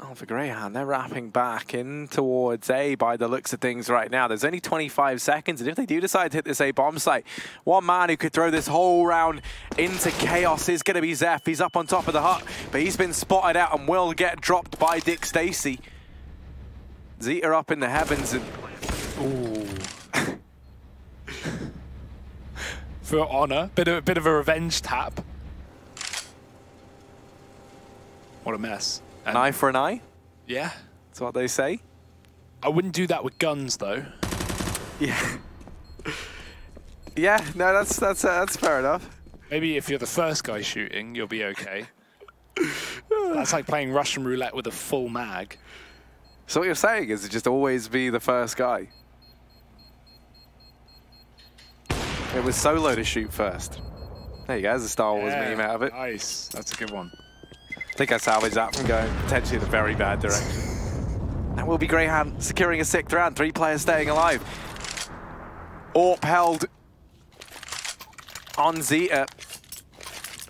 oh, for Grayhound, they're wrapping back in towards A by the looks of things right now. There's only 25 seconds, and if they do decide to hit this A bomb site, one man who could throw this whole round into chaos is going to be Zeph. He's up on top of the hut, but he's been spotted out and will get dropped by Dick Stacy. Zeta up in the heavens, and ooh. For honor, bit of a revenge tap. What a mess. An eye for an eye? Yeah. That's what they say. I wouldn't do that with guns, though. Yeah. Yeah, no, that's fair enough. Maybe if you're the first guy shooting, you'll be okay. That's like playing Russian roulette with a full mag. So what you're saying is to just always be the first guy. It was Solo to shoot first. There you go, there's a Star Wars meme out of it. Nice, that's a good one. I think I salvaged that from going potentially in a very bad direction. That will be Grayhound securing a 6th round, 3 players staying alive. AWP held on Zeta.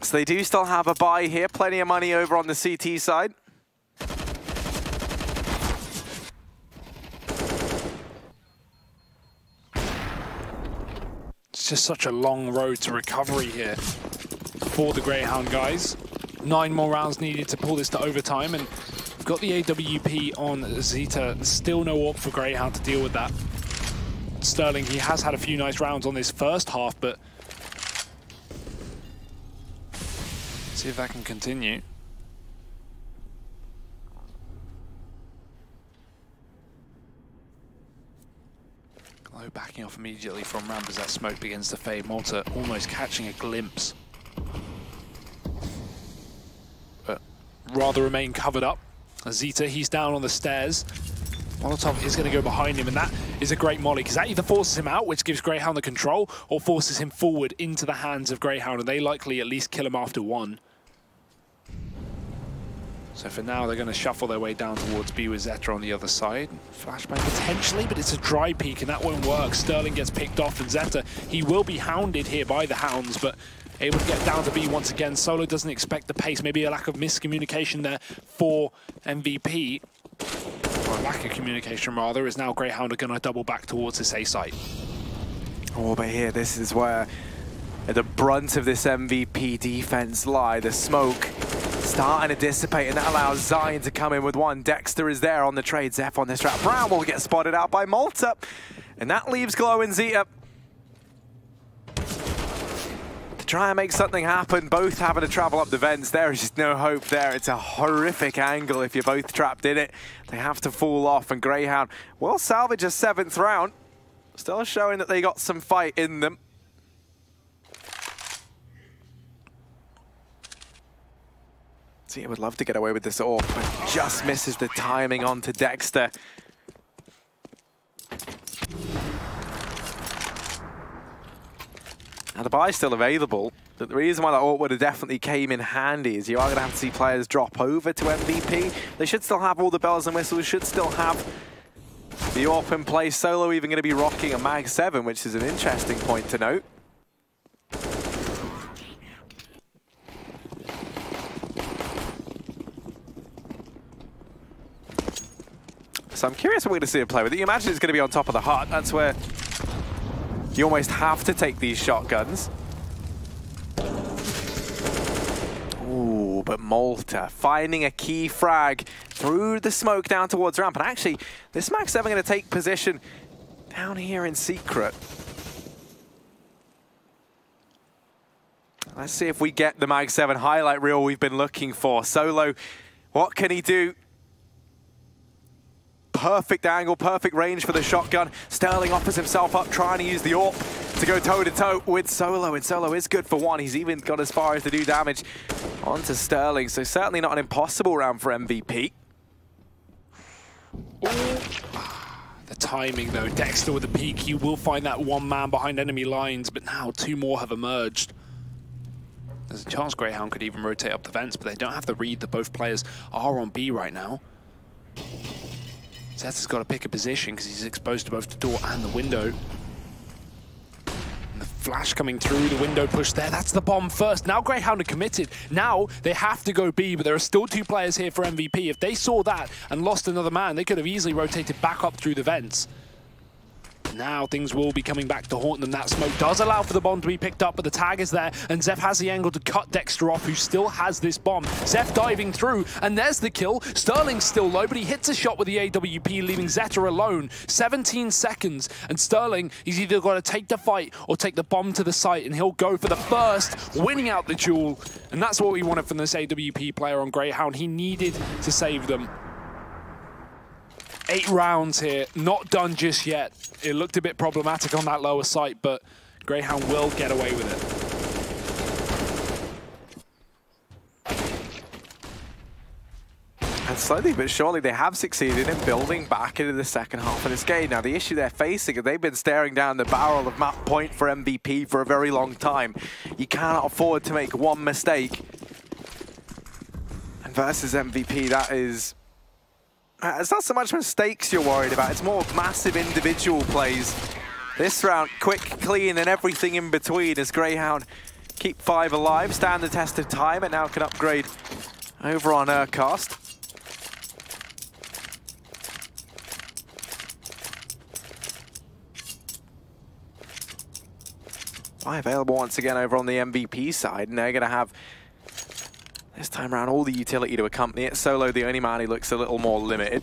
So they do still have a buy here, plenty of money over on the CT side. It's just such a long road to recovery here for the Grayhound guys. 9 more rounds needed to pull this to overtime, and we've got the AWP on Zeta. Still no AWP for Grayhound to deal with that. Sterling, he has had a few nice rounds on this first half, but see if that can continue. Glow backing off immediately from ramp as that smoke begins to fade. Malta almost catching a glimpse, but rather remain covered up. Zeta, he's down on the stairs. Molotov is going to go behind him, and that is a great molly, because that either forces him out, which gives Grayhound the control, or forces him forward into the hands of Grayhound, and they likely at least kill him after 1. So for now, they're going to shuffle their way down towards B with Zeta on the other side. Flashbang potentially, but it's a dry peek, and that won't work. Sterling gets picked off, and Zeta, he will be hounded here by the Hounds, but able to get down to B once again. Solo doesn't expect the pace, maybe a lack of miscommunication there for MVP. Or a lack of communication, rather, is now Grayhound are going to double back towards this A site. Oh, but here, this is where the brunt of this MVP defense lie. The smoke starting to dissipate, and that allows Zion to come in with 1. Dexter is there on the trade. Zeph on this trap. Brown will get spotted out by Malta, and that leaves Glow and Zeta to try and make something happen. Both having to travel up the vents. There is just no hope there. It's a horrific angle if you're both trapped in it. They have to fall off, and Grayhound will salvage a 7th round. Still showing that they got some fight in them. See, I would love to get away with this AWP, but just misses the timing onto Dexter. Now the buy's still available, but the reason why that AWP would have definitely came in handy is you are going to have to see players drop over to MVP. They should still have all the bells and whistles, should still have the AWP in place. Solo even going to be rocking a Mag 7, which is an interesting point to note. So I'm curious what we're going to see him play with it. You imagine it's going to be on top of the hut. That's where you almost have to take these shotguns. Ooh, but Malta finding a key frag through the smoke down towards ramp. And actually, this Mag 7 going to take position down here in secret. Let's see if we get the Mag 7 highlight reel we've been looking for. Solo, what can he do? Perfect angle, perfect range for the shotgun. Sterling offers himself up, trying to use the AWP to go toe-to-toe with Solo, and Solo is good for one. He's even got as far as to do damage onto Sterling, so certainly not an impossible round for MVP. The timing, though. Dexter with the peek. You will find that one man behind enemy lines, but now two more have emerged. There's a chance Grayhound could even rotate up the vents, but they don't have the read that both players are on B right now. Zeth has got to pick a position because he's exposed to both the door and the window. And the flash coming through, the window push there. That's the bomb first. Now Grayhound are committed. Now they have to go B, but there are still two players here for MVP. If they saw that and lost another man, they could have easily rotated back up through the vents. Now things will be coming back to haunt them. That smoke does allow for the bomb to be picked up, but the tag is there, and Zeth has the angle to cut Dexter off, who still has this bomb. Zeth diving through, and there's the kill. Sterling's still low, but he hits a shot with the AWP, leaving Zeta alone. 17 seconds, and Sterling, he's either got to take the fight or take the bomb to the site, and he'll go for the first, winning out the duel. And that's what we wanted from this AWP player on Grayhound. He needed to save them. 8 rounds here, not done just yet. It looked a bit problematic on that lower site, but Grayhound will get away with it. And slowly but surely they have succeeded in building back into the second half of this game. Now the issue they're facing is they've been staring down the barrel of map point for MVP for a very long time. You cannot afford to make one mistake. And versus MVP, that is... it's not so much mistakes you're worried about, it's more massive individual plays. This round, quick, clean, and everything in between as Grayhound keep 5 alive, stand the test of time, and now can upgrade over on Urcast. Available once again over on the MVP side, and they're going to have this time around all the utility to accompany it. Solo, the only man who looks a little more limited.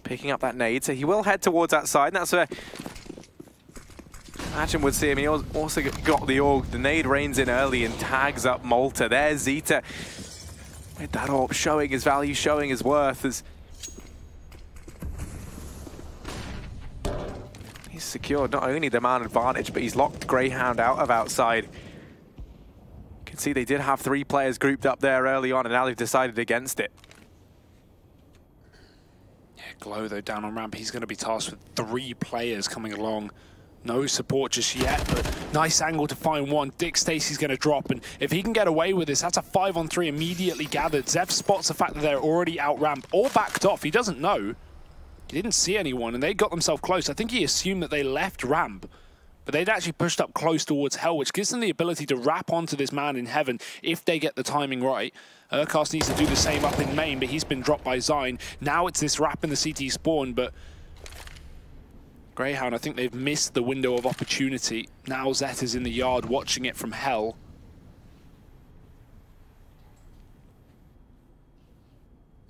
Picking up that nade, so he will head towards that side, and that's where Imagine would see him. He also got the AUG. The nade rains in early and tags up Malta. There's Zeta with that AWP showing his value, showing his worth as he's secured not only the man advantage, but he's locked Grayhound out of outside. See, they did have 3 players grouped up there early on, and now they've decided against it. Yeah, Glow, though, down on ramp. He's going to be tasked with 3 players coming along. No support just yet, but nice angle to find one. Dick Stacy's going to drop, and if he can get away with this, that's a 5-on-3 immediately gathered. Zev spots the fact that they're already out ramp or backed off. He doesn't know. He didn't see anyone, and they got themselves close. I think he assumed that they left ramp, but they'd actually pushed up close towards Hell, which gives them the ability to wrap onto this man in heaven if they get the timing right. Urcast needs to do the same up in main, but he's been dropped by Zine. Now it's this wrap in the CT spawn, but Grayhound, I think they've missed the window of opportunity. Now Zet is in the yard watching it from Hell.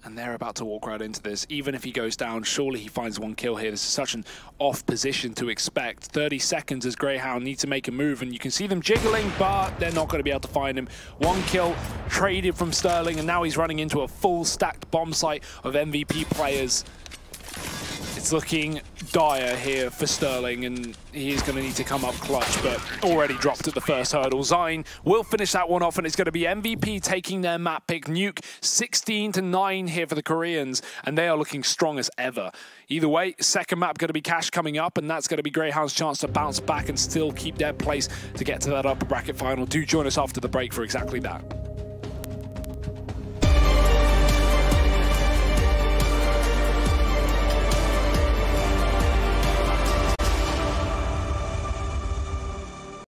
And they're about to walk right into this. Even if he goes down, surely he finds 1 kill here. This is such an off position to expect. 30 seconds as Grayhound need to make a move, and you can see them jiggling, but they're not going to be able to find him. 1 kill traded from Sterling, and now he's running into a full stacked bomb site of MVP players. It's looking dire here for Sterling, and he's going to need to come up clutch, but already dropped at the first hurdle. Zine will finish that one off, and it's going to be MVP taking their map pick. Nuke 16-9 here for the Koreans, and they are looking strong as ever. Either way, second map going to be Cash coming up, and that's going to be Grayhound's chance to bounce back and still keep their place to get to that upper bracket final. Do join us after the break for exactly that.